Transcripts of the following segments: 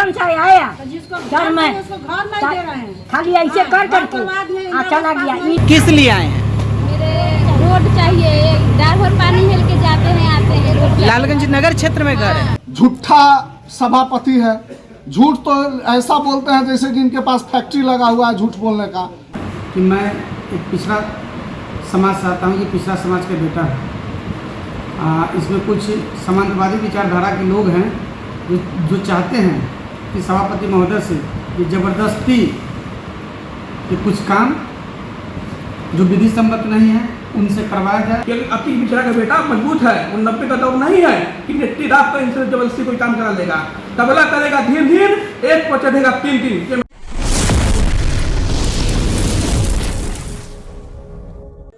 कंचन से आया घर में खाली ऐसे कर करके चला गया। किस लिए आए हैं? मेरे रोड चाहिए, ड्राइवर पानी हिल के जाते हैं आते हैं रोड पे। लालगंज नगर क्षेत्र में घर है। झूठा सभापति है। झूठ तो ऐसा बोलते हैं जैसे कि इनके पास फैक्ट्री लगा हुआ है झूठ बोलने का। कि मैं एक पिछड़ा समाज से आता हूँ, कि पिछड़ा समाज का बेटा है। इसमें कुछ समांतरवादी विचारधारा के लोग हैं जो चाहते हैं कि सभापति महोदय से ये ज़बरदस्ती कि कुछ काम जो विधि सम्मत नहीं है उनसे करवाया जाए। अति पिछड़ा का बेटा मजबूत है, वो 90 का दौर नहीं है कि नित्य रात को इनसे जबरदस्ती कोई काम करा लेगा। तबला करेगा धीरे धीरे, एक को चढ़ेगा 3-3।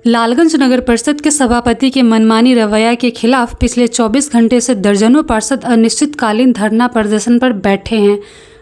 लालगंज नगर परिषद के सभापति के मनमानी रवैया के खिलाफ पिछले 24 घंटे से दर्जनों पार्षद अनिश्चितकालीन धरना प्रदर्शन पर बैठे हैं।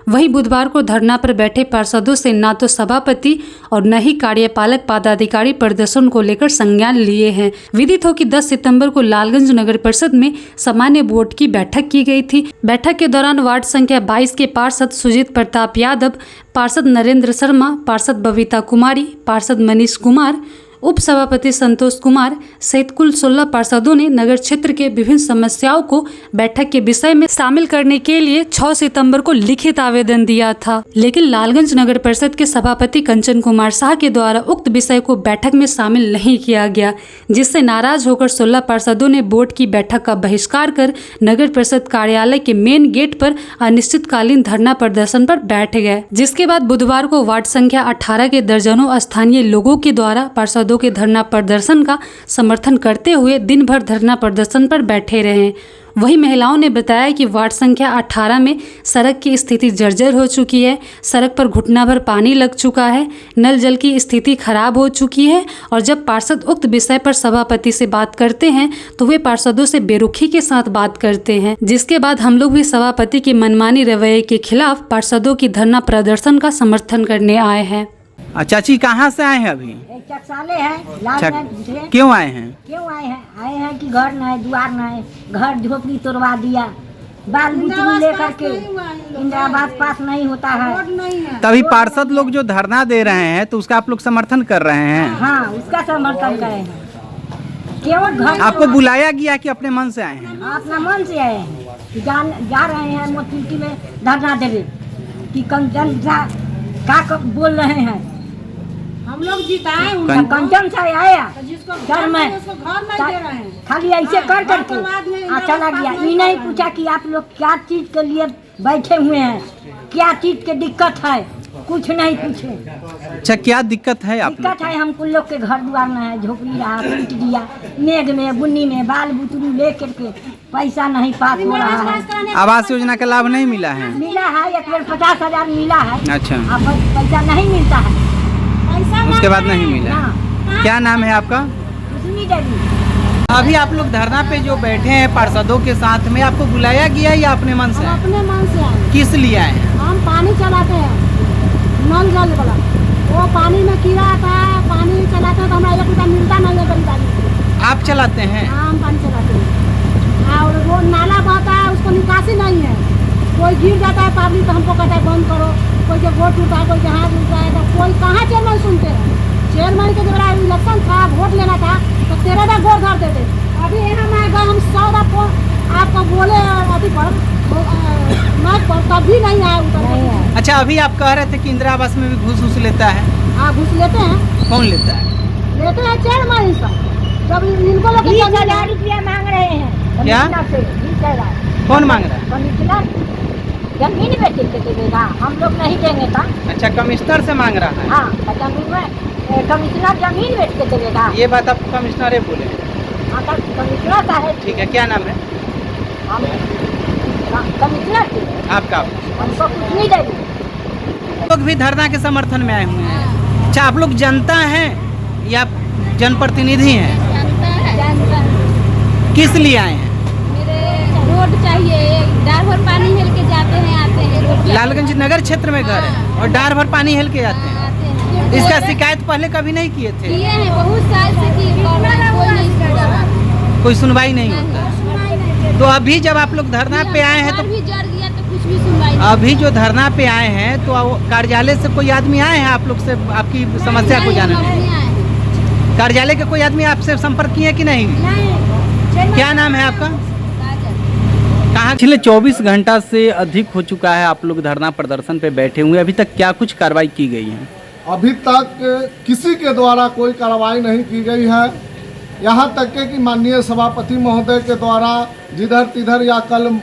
वहीं बुधवार को धरना पर बैठे पार्षदों से न तो सभापति और न ही कार्यपालक पदाधिकारी प्रदर्शन को लेकर संज्ञान लिए हैं। विदित हो कि 10 सितंबर को लालगंज नगर परिषद में सामान्य बोर्ड की बैठक की गई थी। बैठक के दौरान वार्ड संख्या 22 के पार्षद सुजीत प्रताप यादव, पार्षद नरेंद्र शर्मा, पार्षद बबीता कुमारी, पार्षद मनीष कुमार, उप सभापति संतोष कुमार सहित कुल 16 पार्षदों ने नगर क्षेत्र के विभिन्न समस्याओं को बैठक के विषय में शामिल करने के लिए 6 सितंबर को लिखित आवेदन दिया था। लेकिन लालगंज नगर परिषद के सभापति कंचन कुमार शाह के द्वारा उक्त विषय को बैठक में शामिल नहीं किया गया, जिससे नाराज होकर 16 पार्षदों ने बोर्ड की बैठक का बहिष्कार कर नगर परिषद कार्यालय के मेन गेट पर अनिश्चितकालीन धरना प्रदर्शन पर बैठ गए। जिसके बाद बुधवार को वार्ड संख्या 18 के दर्जनों स्थानीय लोगों के द्वारा पार्षदों के धरना प्रदर्शन का समर्थन करते हुए दिन भर धरना प्रदर्शन पर बैठे रहे। वहीं महिलाओं ने बताया कि वार्ड संख्या 18 में सड़क की स्थिति जर्जर हो चुकी है, सड़क पर घुटना भर पानी लग चुका है, नल जल की स्थिति खराब हो चुकी है और जब पार्षद उक्त विषय पर सभापति से बात करते हैं तो वे पार्षदों से बेरुखी के साथ बात करते हैं। जिसके बाद हम लोग भी सभापति के मनमानी रवैये के खिलाफ पार्षदों की धरना प्रदर्शन का समर्थन करने आए हैं। चाची कहाँ से आए हैं अभी? चकसाले है लालगंज से। क्यों आए हैं? आए हैं कि घर न है, द्वार न है, घर झोपड़ी तोड़वा दिया, बाल बुतरू लेकर के इंदिरावास पास नहीं होता है। तभी पार्षद लोग जो धरना दे रहे हैं तो उसका आप लोग समर्थन कर रहे हैं? हाँ, उसका समर्थन करे हैं। केवल घर आपको बुलाया गया कि अपने मन से आए हैं? अपना मन से आए हैं। जा रहे हैं मोती में धरना देवे कि कंचन का बोल रहे हैं। हम लोग जिताए कंचन से आया घर में खाली ऐसे कर करके चला गया। ये नहीं पूछा कि आप लोग क्या चीज के लिए बैठे हुए हैं, क्या चीज के दिक्कत है, कुछ नहीं पूछे। अच्छा, क्या दिक्कत है? आप दिक्कत है हमको लोग के घर द्वार में है, झोपड़ी रहा, टूट दिया, मेघ में बुन्नी में बाल बुतरू ले करके पैसा नहीं पास हो रहा है। आवास योजना का लाभ नहीं मिला है? मिला है, एक बार 50,000 मिला है। अच्छा, अब पैसा नहीं मिलता है। उसके बाद नहीं मिला। क्या नाम है आपका? अभी आप लोग धरना पे जो बैठे हैं पार्षदों के साथ में, आपको बुलाया गया या अपने मन से? अपने मन से आए। किस लिए आए हैं? हम पानी चलाते हैं, नल जल वाला, वो पानी में कीड़ा आता है, पानी चलाते हैं तो हमारा 1 रुपया मिलता नहीं है गरीब आदमी। आप चलाते हैं? हम पानी चलाते हैं और वो नाला बहता है, उसको निकासी नहीं है। कोई गिर जाता है पब्लिक तो हमको कहता है बंद करो, कोई के वोट टूटा है, कोई के हाथ टूटा है, तो कोई कहाँ चेयरमैन सुनते हैं। चेयरमैन के जब इलेक्शन था, वोट लेना था तो 13 गोर धर देते। अभी यहाँ मैं गए, हम 100 आपको बोले अभी पर तभी नहीं आया उतर। अच्छा, अभी आप कह रहे थे कि इंदिरा आवास में भी घूस लेता है? हाँ, घूस लेते हैं। कौन लेता है? लेते हैं चेयरमैन सब। जब इनको लोग 20,000 रुपया मांग रहे हैं। क्या? 20,000। कौन मांग रहा है? कमिश्नर जमीन बेच के देगा, हम लोग नहीं देंगे था। अच्छा, कमिश्नर से मांग रहा है? हाँ, जमीन में कमिश्नर जमीन बेच के देगा। ये बात आपको कमिश्नर बोले? हाँ, कमिश्नर साहब। ठीक है, क्या नाम है कमिश्नर? आपका? हमको कुछ नहीं देंगे। लोग भी धरना के समर्थन में आए हुए हैं। अच्छा, आप लोग जनता हैं या जनप्रतिनिधि हैं? जनता है। किस लिए आए हैं? मेरे रोड चाहिए, ड्राइवर पानी हिल के जाते हैं आते हैं रोड पे। लालगंज नगर क्षेत्र में घर है और डार भर पानी हिल के जाते हैं। इसका शिकायत पहले कभी नहीं किए थे? किए हैं, बहुत साल से किए, कोई नहीं सुना। कोई सुनवाई नहीं होता। तो अभी जब आप लोग धरना पे आए हैं तो भी जर गया तो कुछ भी सुनवाई नहीं। अभी जो धरना पे आए हैं तो कार्यालय से कोई आदमी आए हैं आप लोग से आपकी समस्या को जानने? नहीं आए। कार्यालय के कोई आदमी आपसे संपर्क किए कि नहीं? क्या नाम है आपका? कहाँ? पिछले 24 घंटा से अधिक हो चुका है आप लोग धरना प्रदर्शन पे बैठे हुए, अभी तक क्या कुछ कार्रवाई की गई है? अभी तक किसी के द्वारा कोई कार्रवाई नहीं की गई है। यहाँ तक के कि माननीय सभापति महोदय के द्वारा जिधर तिधर या कल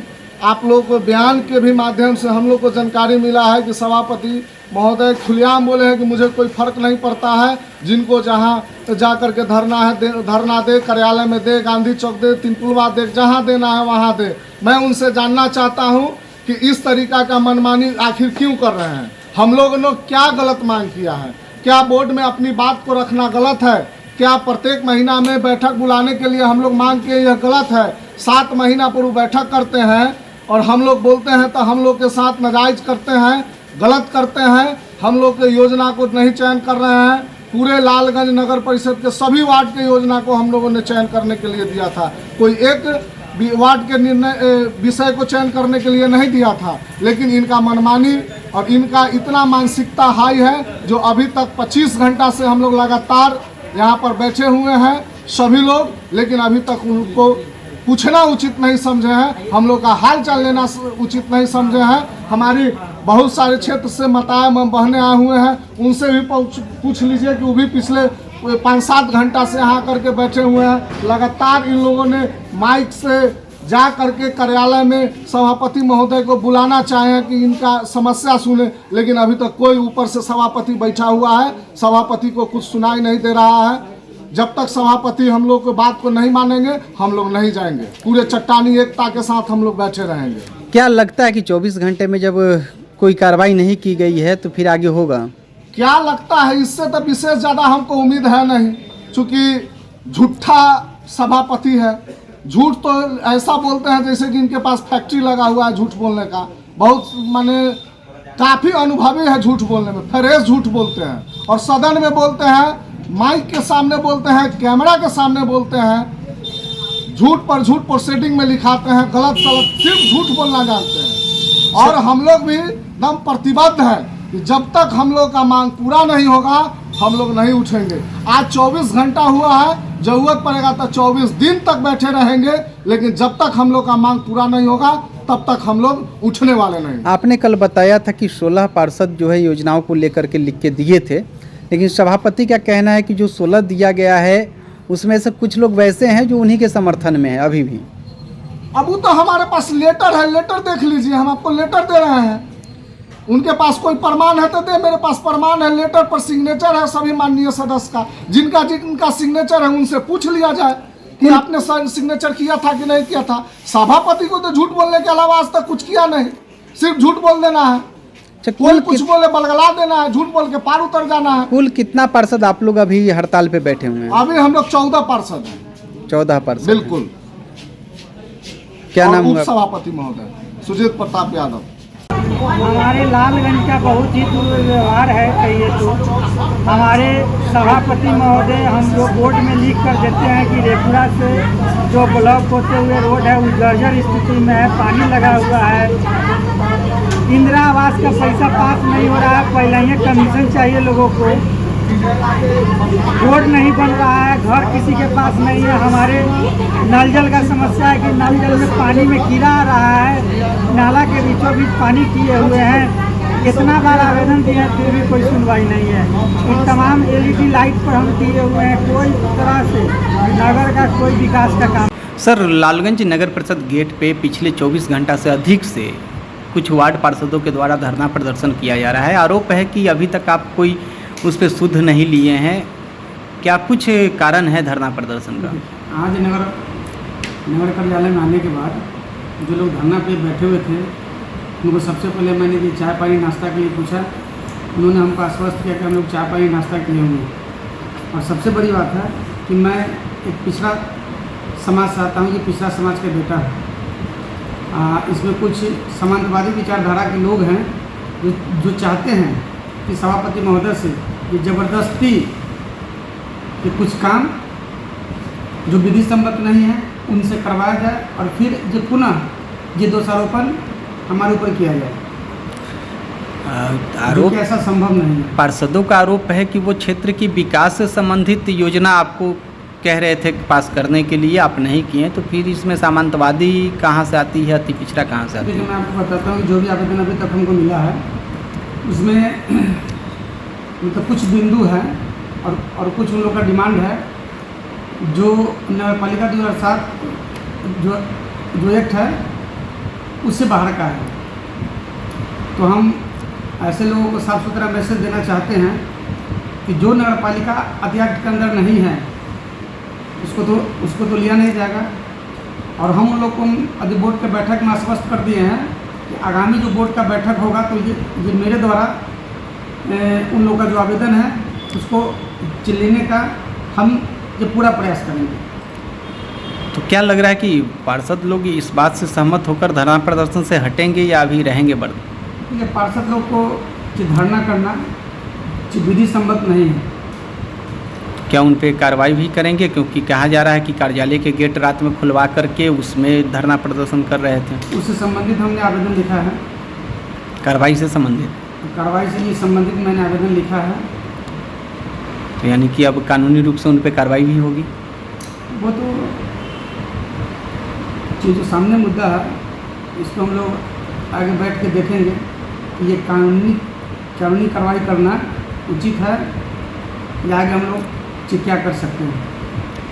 आप लोग को बयान के भी माध्यम से हम लोग को जानकारी मिला है कि सभापति महोदय खुलेआम बोले हैं कि मुझे कोई फर्क नहीं पड़ता है, जिनको जहाँ जा कर के धरना दे, कार्यालय में दे, गांधी चौक दे, तिनपुलवा दे, जहाँ देना है वहाँ दे। मैं उनसे जानना चाहता हूँ कि इस तरीका का मनमानी आखिर क्यों कर रहे हैं? हम लोगों ने क्या गलत मांग किया है? क्या बोर्ड में अपनी बात को रखना गलत है? क्या प्रत्येक महीना में बैठक बुलाने के लिए हम लोग मांग के यह गलत है? 7 महीना पर वो बैठक करते हैं और हम लोग बोलते हैं तो हम लोग के साथ नाजायज करते हैं, गलत करते हैं। हम लोग के योजना को नहीं चयन कर रहे हैं। पूरे लालगंज नगर परिषद के सभी वार्ड के योजना को हम लोगों ने चयन करने के लिए दिया था। कोई एक वार्ड के निर्णय विषय को चयन करने के लिए नहीं दिया था। लेकिन इनका मनमानी और इनका इतना मानसिकता हाई है जो अभी तक 25 घंटा से हम लोग लगातार यहाँ पर बैठे हुए हैं सभी लोग, लेकिन अभी तक उनको पूछना उचित नहीं समझे हैं, हम लोग का हाल चाल लेना उचित नहीं समझे हैं। हमारी बहुत सारे क्षेत्र से माताएं बहनें आए हुए हैं, उनसे भी पूछ लीजिए कि वो भी पिछले 5-7 घंटा से यहाँ करके बैठे हुए हैं। लगातार इन लोगों ने माइक से जा करके कार्यालय में सभापति महोदय को बुलाना चाहे कि इनका समस्या सुने, लेकिन अभी तक कोई ऊपर से सभापति बैठा हुआ है, सभापति को कुछ सुनाई नहीं दे रहा है। जब तक सभापति हम लोग की बात को नहीं मानेंगे हम लोग नहीं जाएंगे। पूरे चट्टानी एकता के साथ हम लोग बैठे रहेंगे। क्या लगता है कि 24 घंटे में जब कोई कार्रवाई नहीं की गई है तो फिर आगे होगा? क्या लगता है, इससे तो विशेष ज़्यादा हमको उम्मीद है नहीं, चूँकि झूठा सभापति है। झूठ तो ऐसा बोलते हैं जैसे कि इनके पास फैक्ट्री लगा हुआ है झूठ बोलने का। बहुत माने काफ़ी अनुभवी है झूठ बोलने में, फ्रेश झूठ बोलते हैं और सदन में बोलते हैं, माइक के सामने बोलते हैं, कैमरा के सामने बोलते हैं, झूठ पर झूठ प्रोसीडिंग में लिखाते हैं, गलत सलत सिर्फ झूठ बोलना जानते हैं। और हम लोग भी एकदम प्रतिबद्ध हैं कि जब तक हम लोग का मांग पूरा नहीं होगा हम लोग नहीं उठेंगे। आज 24 घंटा हुआ है, जरूरत पड़ेगा तो 24 दिन तक बैठे रहेंगे, लेकिन जब तक हम लोग का मांग पूरा नहीं होगा तब तक हम लोग उठने वाले नहीं। आपने कल बताया था कि 16 पार्षद जो है योजनाओं को लेकर के लिख के दिए थे, लेकिन सभापति का कहना है कि जो 16 दिया गया है उसमें से कुछ लोग वैसे हैं जो उन्हीं के समर्थन में है अभी भी। अब वो तो हमारे पास लेटर है, लेटर देख लीजिए, हम आपको लेटर दे रहे हैं। उनके पास कोई प्रमाण है तो दे, मेरे पास प्रमाण है, लेटर पर सिग्नेचर है सभी माननीय सदस्य का। जिनका सिग्नेचर है उनसे पूछ लिया जाए कि आपने सिग्नेचर किया था कि नहीं किया था। सभापति को तो झूठ बोलने के अलावा आज तक कुछ किया नहीं, सिर्फ झूठ बोल देना है। कोई कुछ बोले बलगला देना है, झूठ बोल के पार उतर जाना है। कुल कितना पार्षद आप लोग अभी हड़ताल पे बैठे हुए हैं? अभी हम लोग 14 पार्षद हैं। 14 पार्षद, बिल्कुल। क्या नाम उप है? सभापति महोदय सुजीत प्रताप यादव। हमारे लालगंज का बहुत ही दुर्व्यवहार है कहिए तो। हमारे सभापति महोदय हम लोग बोर्ड में लिख कर देते हैं कि रेपुरा से जो ब्लॉक होते हुए रोड है वो जर्जर स्थिति में है, पानी लगा हुआ है। इंदिरा आवास का पैसा पास नहीं हो रहा है, पहले ही कमीशन चाहिए लोगों को। रोड नहीं बन रहा है, घर किसी के पास नहीं है। हमारे नल जल का समस्या है कि नल जल में पानी में कीड़ा आ रहा है, नाला के बीचों बीच पानी किए हुए हैं। इतना बार आवेदन दिए फिर भी कोई सुनवाई नहीं है। इन तमाम LED लाइट पर हम दिए हुए हैं, कोई तरह से नगर का कोई विकास का काम। सर, लालगंज नगर परिषद गेट पे पिछले 24 घंटा से अधिक से कुछ वार्ड पार्षदों के द्वारा धरना प्रदर्शन किया जा रहा है। आरोप है कि अभी तक आप कोई उस पर सुध नहीं लिए हैं, क्या कुछ कारण है धरना प्रदर्शन का? आज नगर कार्यालय में आने के बाद जो लोग धरना पे बैठे हुए थे उनको सबसे पहले मैंने कि चाय पानी नाश्ता के लिए पूछा। उन्होंने हमको आश्वस्त किया कि हम लोग चाय पानी नाश्ता किए होंगे। और सबसे बड़ी बात है कि मैं एक पिछड़ा समाज से आता हूँ, कि पिछड़ा समाज का बेटा है। इसमें कुछ सामंतवादी विचारधारा के लोग हैं जो चाहते हैं कि सभापति महोदय से ये ज़बरदस्ती कि कुछ काम जो विधि सम्मत नहीं है उनसे करवाया जाए और फिर जो पुनः ये दोषारोपण हमारे ऊपर किया जाए, आरोप जो कि ऐसा संभव नहीं है। पार्षदों का आरोप है कि वो क्षेत्र की विकास से संबंधित योजना आपको कह रहे थे कि पास करने के लिए, आप नहीं किए, तो फिर इसमें सामंतवादी कहाँ से आती है, अति पिछड़ा कहाँ से आती देखिए, है? मैं आपको बताता हूँ कि जो भी आवेदन अभी तक हमको मिला है उसमें मतलब कुछ बिंदु हैं और कुछ उन लोग का डिमांड है जो नगरपालिका 2007 जो एक्ट है उससे बाहर का है। तो हम ऐसे लोगों को साफ सुथरा मैसेज देना चाहते हैं कि जो नगरपालिका अति एक्ट के अंदर नहीं है उसको तो लिया नहीं जाएगा। और हम उन लोग को अभी बोर्ड के बैठक में आश्वस्त कर दिए हैं कि आगामी जो बोर्ड का बैठक होगा तो ये मेरे द्वारा उन लोगों का जो आवेदन है उसको लेने का हम ये पूरा प्रयास करेंगे। तो क्या लग रहा है कि पार्षद लोग इस बात से सहमत होकर धरना प्रदर्शन से हटेंगे या अभी रहेंगे बर्द? ये पार्षद लोग को ये धरना करना विधि सम्मत नहीं है। क्या उन पे कार्रवाई भी करेंगे, क्योंकि कहा जा रहा है कि कार्यालय के गेट रात में खुलवा करके उसमें धरना प्रदर्शन कर रहे थे? उससे संबंधित हमने आवेदन लिखा है। कार्रवाई से संबंधित? कार्रवाई से ये संबंधित मैंने आवेदन लिखा है। तो यानी कि अब कानूनी रूप से उन पे कार्रवाई भी होगी? वो तो जो सामने मुद्दा है इसको हम लोग आगे बैठ के देखेंगे कि ये कानूनी कार्रवाई करना उचित है या आगे हम लोग क्या कर सकते हैं।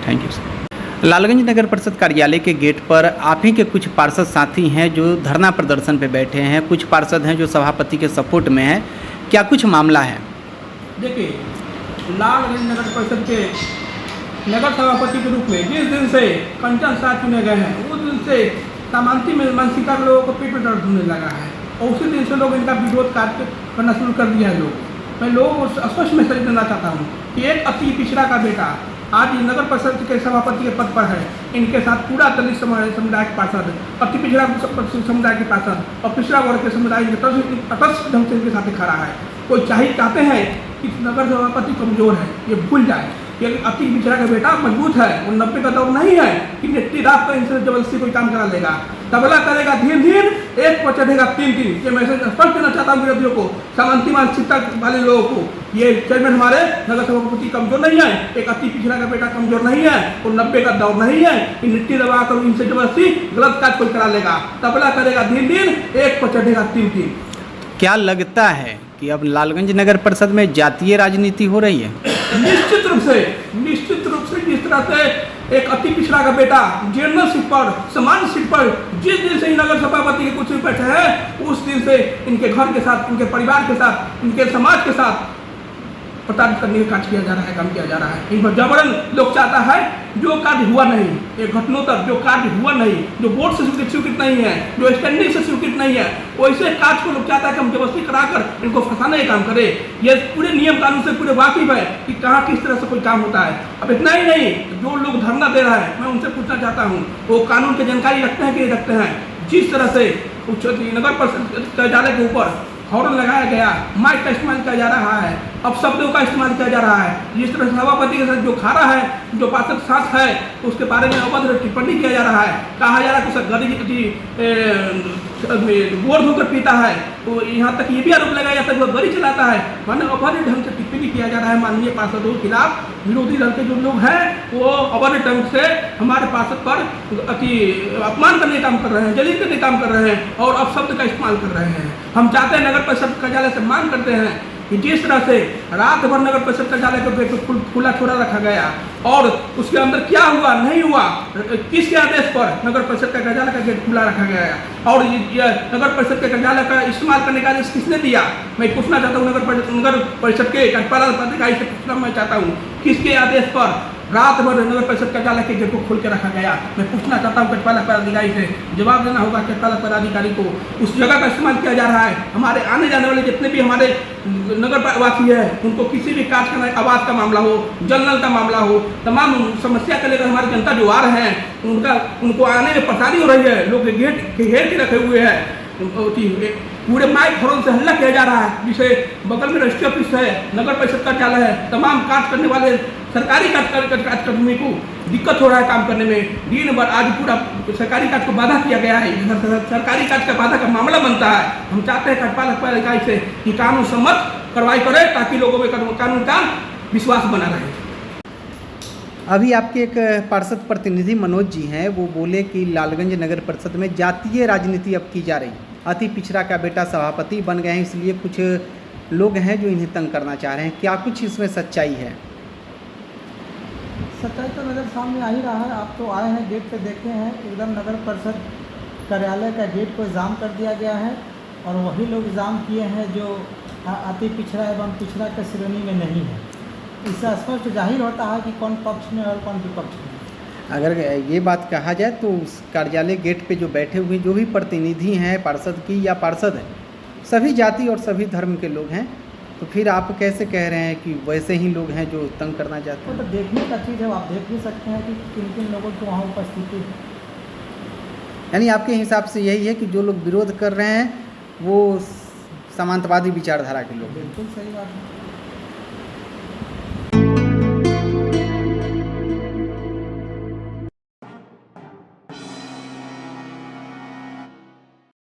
Thank you sir. लालगंज नगर परिषद कार्यालय के गेट पर आप ही के कुछ पार्षद साथी हैं जो धरना प्रदर्शन पे बैठे हैं, कुछ पार्षद हैं जो सभापति के सपोर्ट में हैं, क्या कुछ मामला है? देखिए, लालगंज नगर परिषद के नगर सभापति के रूप में जिस दिन से कंचन शाह चुने गए हैं उस दिन से सामांती में मानसिकता के लोगों को पेट में दर्द होने लगा है और उसी दिन से लोग इनका विरोध करना शुरू कर दिया है। लोग मैं लोगों को स्पष्ट मैसेज देना चाहता हूँ कि एक अति पिछड़ा का बेटा आज नगर परिषद के सभापति के पद पर है। इनके साथ पूरा दलित समुदाय के पार्षद, अति पिछड़ा समुदाय के पार्षद और पिछड़ा वर्ग के समुदाय के तटस्थ ढंग से इनके साथ खड़ा है। कोई चाहते हैं कि नगर सभापति कमजोर है, ये भूल जाए कि अति पिछड़ा का बेटा मजबूत है। वो 90 का दौर नहीं है कि नेटी रात को इनसे जबरदस्ती कोई काम करा लेगा। तबला करेगा धीरे धीरे, एक पर चढ़ेगा 3-3। ये मैसेज स्पष्ट देना चाहता हूँ विरोधियों को, सामंती मानसिकता वाले लोगों को। ये चेयरमैन हमारे नगर सभापति कमजोर नहीं है, एक अति पिछड़ा का बेटा कमजोर नहीं है, और 90 का दौर नहीं है कि निट्टी दबा कर इनसे जबरदस्ती गलत काज कोई करा लेगा। तबला करेगा धीरे धीरे, एक पर चढ़ेगा 3-3। क्या लगता है कि अब लालगंज नगर परिषद में जातीय राजनीति हो रही है? निश्चित रूप से जिस तरह से एक अति पिछड़ा का बेटा जनरल सीट पर, सामान्य सीट पर जिस दिन से नगर सभापति के कुछ बैठे हैं उस दिन से इनके घर के साथ, इनके परिवार के साथ, इनके समाज के साथ प्रताड़ित करने का कार्य किया जा रहा है, काम किया जा रहा है। इन पर जबरन लोग चाहता है जो कार्य हुआ नहीं, एक घटनों तक जो कार्य हुआ नहीं, जो बोर्ड से स्वीकृत नहीं है, जो स्टैंडिंग से स्वीकृत नहीं है, वैसे कार्य को लोग चाहता है कि हम जबरदस्ती कराकर इनको फंसाने का काम करे। ये पूरे नियम कानून से पूरे वाकिफ है कि कहाँ किस तरह से कोई काम होता है। अब इतना ही नहीं, जो लोग धरना दे रहा है मैं उनसे पूछना चाहता हूँ वो कानून की जानकारी रखते हैं कि नहीं रखते हैं। जिस तरह से नगर परिषद कार्यालय के ऊपर हॉर्न लगाया गया, माइक का इस्तेमाल किया जा रहा है, अब शब्दों का इस्तेमाल किया जा रहा है, जिस तरह से सभापति के साथ जो खारा है, जो पार्षद साथ है, उसके बारे में अभद्र टिप्पणी किया जा रहा है। कहा जा रहा है कि सर बोर्ड होकर पीता है, तो यहाँ तक ये भी आरोप लगाया जाता है कि वो गाड़ी चलाता है। माने अभद्र ढंग से टिप्पणी किया जा रहा है माननीय पार्षदों के खिलाफ। विरोधी दल के जो लोग हैं वो अभद्र ढंग से हमारे पार्षद पर अति अपमान करने का काम कर रहे हैं, जलील करने का काम कर रहे हैं और अपशब्द का इस्तेमाल कर रहे हैं। हम चाहते हैं, नगर परिषद कार्यालय से मांग करते हैं कि जिस तरह से रात भर नगर परिषद कार्यालय को गेट खुला छोड़ा रखा गया और उसके अंदर क्या हुआ नहीं हुआ, किसके आदेश पर नगर परिषद का कार्यालय का गेट खुला रखा गया और ये नगर परिषद के कार्यालय का इस्तेमाल करने का आदेश किसने दिया। मैं पूछना चाहता हूँ नगर परिषद के कार्यपालन पदाधिकारी से पूछना मैं चाहता हूँ किसके आदेश पर रात भर नगर परिषद कार्यालय के गेट को खोल के रखा गया। मैं पूछना चाहता हूँ कार्यपालक पदाधिकारी से, जवाब देना होगा कार्यपालक पदाधिकारी को। उस जगह का इस्तेमाल किया जा रहा है, हमारे आने जाने वाले जितने भी हमारे नगर वासी है उनको किसी भी कार्य का आवास का मामला हो, जल नल का मामला हो, तमाम समस्या को लेकर हमारी जनता जो आ रहे हैं उनको आने में परेशानी हो रही है। लोग गेट घेर के रखे हुए हैं, पूरे माइक हॉर्न से हल्ला किया जा रहा है, जिसे बगल में रजिस्ट्री ऑफिस है, नगर परिषद कार्यालय है, तमाम कार्य करने वाले सरकारी कार्यकर्मी को दिक्कत हो रहा है काम करने में। दिन भर आज पूरा सरकारी कार्य को बाधा किया गया है, सरकारी कार्य का बाधा का मामला बनता है। हम चाहते हैं कार्यपालक इकाई से कि कानून सम्मत कार्रवाई करे ताकि लोगों में कानून का विश्वास बना रहे। अभी आपके एक पार्षद प्रतिनिधि मनोज जी हैं, वो बोले कि लालगंज नगर परिषद में जातीय राजनीति अब की जा रही, अति पिछड़ा का बेटा सभापति बन गए हैं, इसलिए कुछ लोग हैं जो इन्हें तंग करना चाह रहे हैं। क्या कुछ इसमें सच्चाई है? सच्चाई तो नज़र सामने आ ही रहा है। आप तो आए हैं, गेट पे देखे हैं, एकदम नगर परिषद कार्यालय का गेट को जाम कर दिया गया है और वही लोग जाम किए हैं जो अति पिछड़ा एवं पिछड़ा के श्रेणी में नहीं है। इससे स्पष्ट जाहिर होता है कि कौन पक्ष में और कौन विपक्ष में। अगर ये बात कहा जाए तो उस कार्यालय गेट पे जो बैठे हुए जो भी प्रतिनिधि हैं पार्षद की या पार्षद हैं, सभी जाति और सभी धर्म के लोग हैं, तो फिर आप कैसे कह रहे हैं कि वैसे ही लोग हैं जो तंग करना चाहते हैं? तो देखने का चीज़ है, आप देख भी सकते हैं कि किन किन लोगों की वहाँ उपस्थिति है। यानी आपके हिसाब से यही है कि जो लोग विरोध कर रहे हैं वो समांतवादी विचारधारा के लोग हैं। बिल्कुल सही बात है।